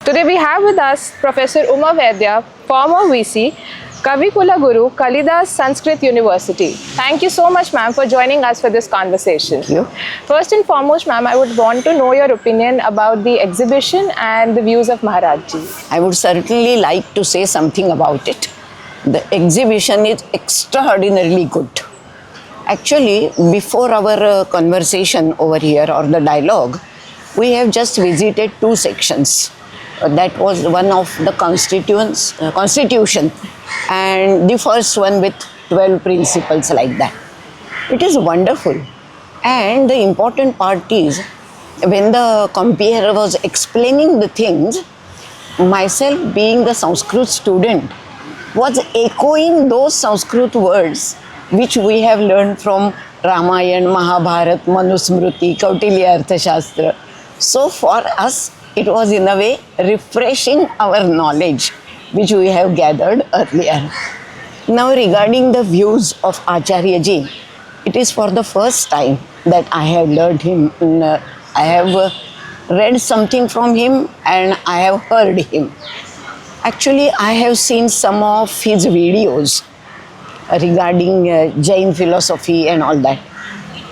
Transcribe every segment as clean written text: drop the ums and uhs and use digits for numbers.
Today we have with us Professor Vaidya, former VC, Kavikula Guru, Kalidas Sanskrit University. Thank you so much, ma'am, for joining us for this conversation. Thank you. First and foremost, ma'am, I would want to know your opinion about the exhibition and the views of Maharajji. I would certainly like to say something about it. The exhibition is extraordinarily good. Actually, before our conversation over here or the dialogue, we have just visited two sections. That was one of the constitution and the first one with 12 principles like that. It is wonderful. And the important part is when the compere was explaining the things, myself being the Sanskrit student was echoing those Sanskrit words which we have learned from Ramayana, Mahabharata, Manusmriti, Kautilya Arthashastra. So for us, it was in a way refreshing our knowledge which we have gathered earlier. Now regarding the views of Acharya Ji, it is for the first time that I have learned him. I have read something from him and I have heard him. Actually, I have seen some of his videos regarding Jain philosophy and all that.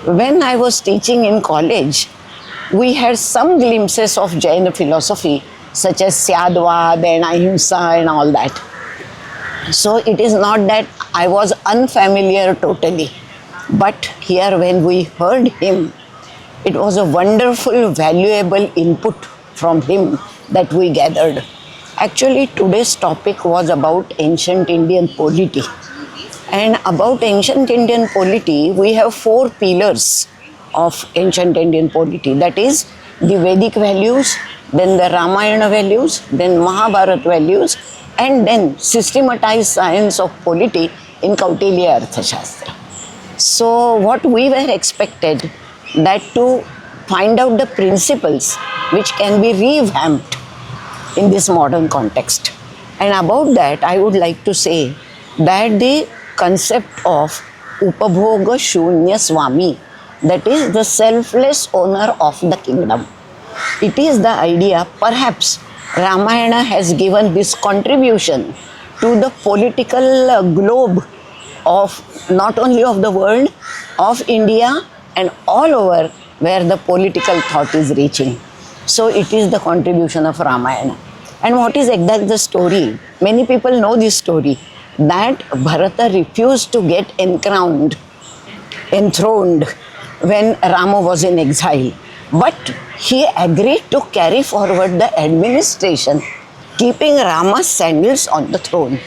When I was teaching in college, we had some glimpses of Jain philosophy such as Syadvad and Ahimsa and all that. So it is not that I was unfamiliar totally. But here when we heard him, it was a wonderful, valuable input from him that we gathered. Actually, today's topic was about ancient Indian polity. And about ancient Indian polity, we have four pillars of ancient Indian polity. That is the Vedic values, then the Ramayana values, then Mahabharata values, and then systematized science of polity in Kautilya Arthashastra. So what we were expected that to find out the principles which can be revamped in this modern context. And about that, I would like to say that the concept of Upabhoga Shunya Swami, that is the selfless owner of the kingdom. It is the idea, perhaps Ramayana has given this contribution to the political globe of not only of the world, of India and all over where the political thought is reaching. So it is the contribution of Ramayana. And what is exactly the story? Many people know this story, that Bharata refused to get enthroned when Rama was in exile. But he agreed to carry forward the administration, keeping Rama's sandals on the throne.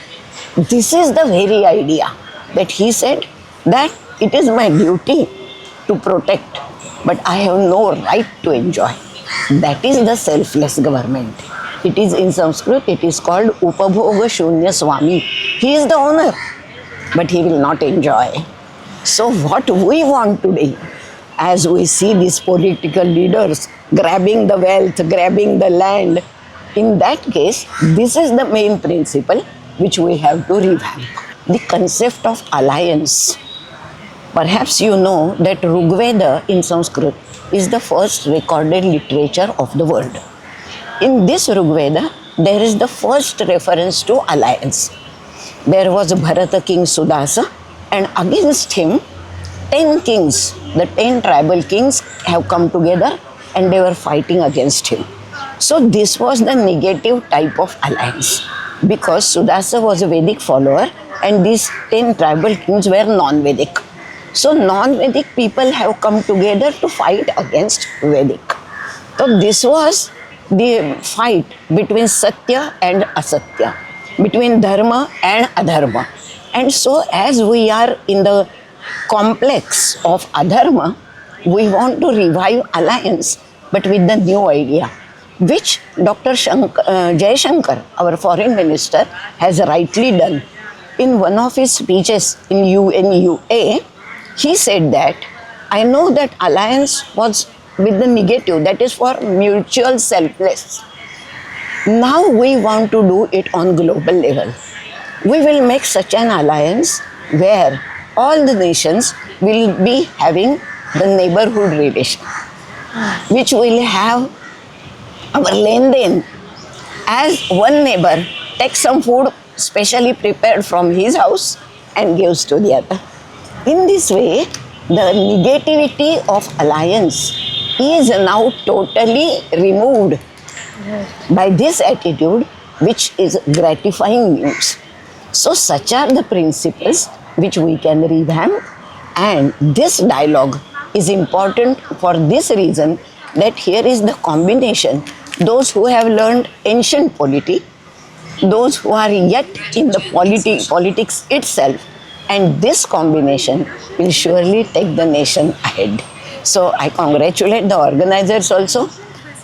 This is the very idea that he said that it is my duty to protect, but I have no right to enjoy. That is the selfless government. It is in Sanskrit, it is called Upabhoga Shunya Swami. He is the owner, but he will not enjoy. So what we want today, as we see these political leaders grabbing the wealth, grabbing the land, in that case, this is the main principle which we have to revamp. The concept of alliance. Perhaps you know that Rigveda in Sanskrit is the first recorded literature of the world. In this Rigveda, there is the first reference to alliance. There was Bharata king Sudasa, and against him 10 kings, the 10 tribal kings have come together and they were fighting against him. So this was the negative type of alliance, because Sudasa was a Vedic follower and these 10 tribal kings were non-Vedic. So non-Vedic people have come together to fight against Vedic. So this was the fight between Satya and Asatya, between Dharma and Adharma. And so as we are in the complex of Adharma, we want to revive alliance, but with the new idea, which Dr. Jaishankar, our foreign minister, has rightly done. In one of his speeches in UNUA, he said that, I know that alliance was with the negative, that is for mutual selfless. Now we want to do it on global level. We will make such an alliance where all the nations will be having the neighborhood relation, which will have our len-den as one neighbor takes some food specially prepared from his house and gives to the other. In this way, the negativity of alliance is now totally removed by this attitude, which is gratifying news. So, such are the principles which we can revamp, and this dialogue is important for this reason that here is the combination. Those who have learned ancient polity, those who are yet in the politics itself, and this combination will surely take the nation ahead. So I congratulate the organizers also.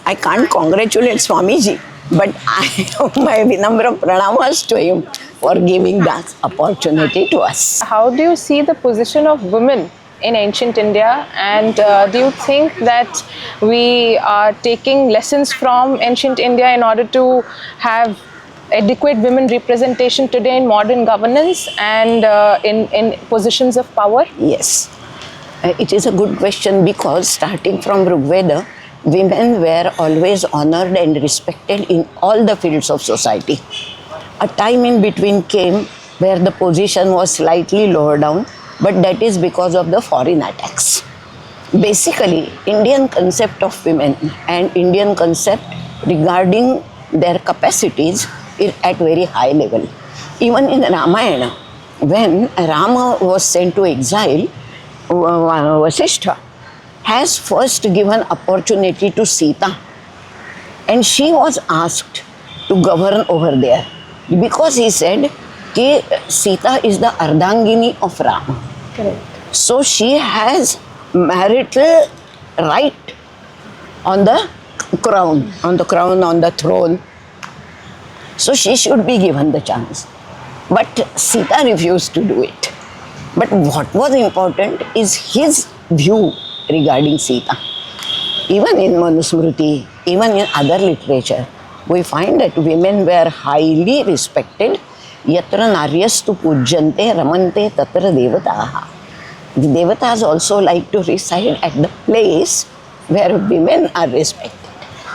I can't congratulate Swamiji, but my vinamra pranamas to him for giving that opportunity to us. How do you see the position of women in ancient India, and do you think that we are taking lessons from ancient India in order to have adequate women representation today in modern governance and in positions of power? Yes, it is a good question, because starting from Rigveda, women were always honored and respected in all the fields of society. A time in between came where the position was slightly lower down, but that is because of the foreign attacks. Basically, Indian concept of women and Indian concept regarding their capacities is at very high level. Even in Ramayana, when Rama was sent to exile, Vasishtha has first given opportunity to Sita, and she was asked to govern over there, because he said that Sita is the Ardhangini of Rama. Correct. So she has marital right on the crown, on the throne. So she should be given the chance. But Sita refused to do it. But what was important is his view regarding Sita. Even in Manusmriti, even in other literature, we find that women were highly respected. Yatra naryastu pujyante ramante tatra devataha. The devatas also like to reside at the place where women are respected.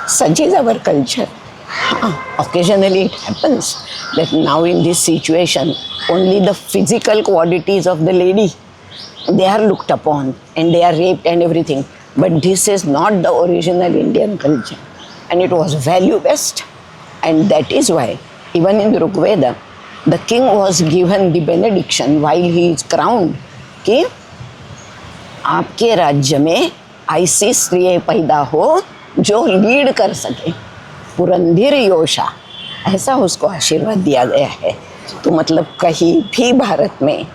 Such is our culture. Occasionally it happens that now in this situation, only the physical qualities of the lady, they are looked upon and they are raped and everything. But this is not the original Indian culture, and it was value-based. And that is why even in Rigveda, the king was given the benediction while he is crowned कि आपके राज्य में ऐसी स्त्री पैदा हो जो lead कर सके, पुरंदर योषा, ऐसा उसको आशीर्वाद दिया गया है. तो मतलब कहीं भी भारत में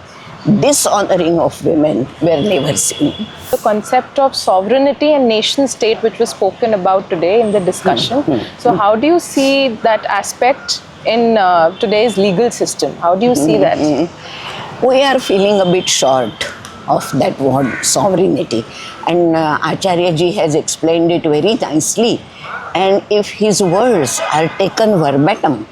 dishonoring of women were never seen. The concept of sovereignty and nation state, which was spoken about today in the discussion. So how do you see that aspect in today's legal system? How do you see that? We are feeling a bit short of that word sovereignty, and Acharya ji has explained it very nicely. And if his words are taken verbatim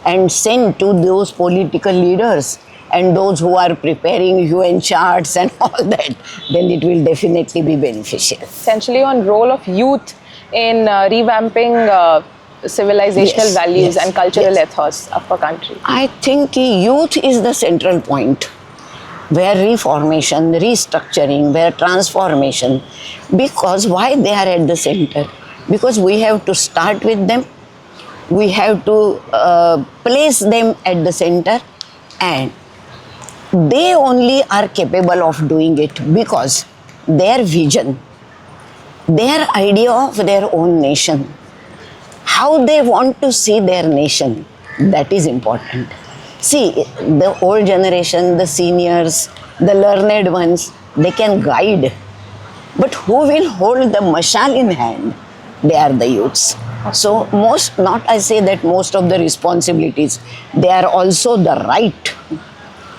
and sent to those political leaders and those who are preparing UN charts and all that, then it will definitely be beneficial. Essentially on role of youth in revamping civilizational values and cultural ethos of a country. I think youth is the central point, where reformation, restructuring, where transformation, because why they are at the center? Because we have to start with them, we have to place them at the center, and they only are capable of doing it because their vision, their idea of their own nation, how they want to see their nation, that is important. See, the old generation, the seniors, the learned ones, they can guide. But who will hold the mashal in hand? They are the youths. So I say that most of the responsibilities, they are also the right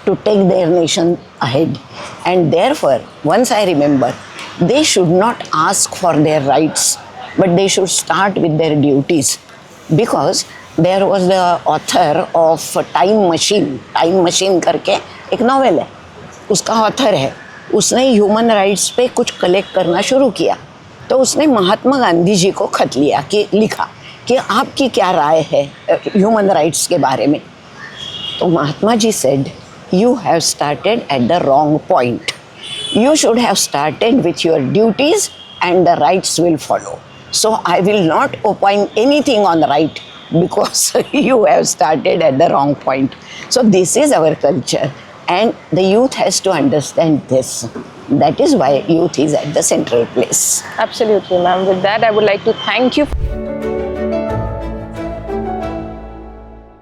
to take their nation ahead. And therefore, once I remember, they should not ask for their rights, but they should start with their duties. Because there was the author of Time Machine करके एक novel है, उसका author है, उसने human rights पे कुछ collect करना शुरू किया. तो उसने महात्मा गांधी जी को खत लिखा कि आपकी क्या राय है ह्यूमन राइट्स के बारे में, तो Mahatma ji said, you have started at the wrong point. You should have started with your duties and the rights will follow. So I will not opine anything on the right because you have started at the wrong point. So this is our culture and the youth has to understand this. That is why youth is at the central place. Absolutely, ma'am. With that, I would like to thank you.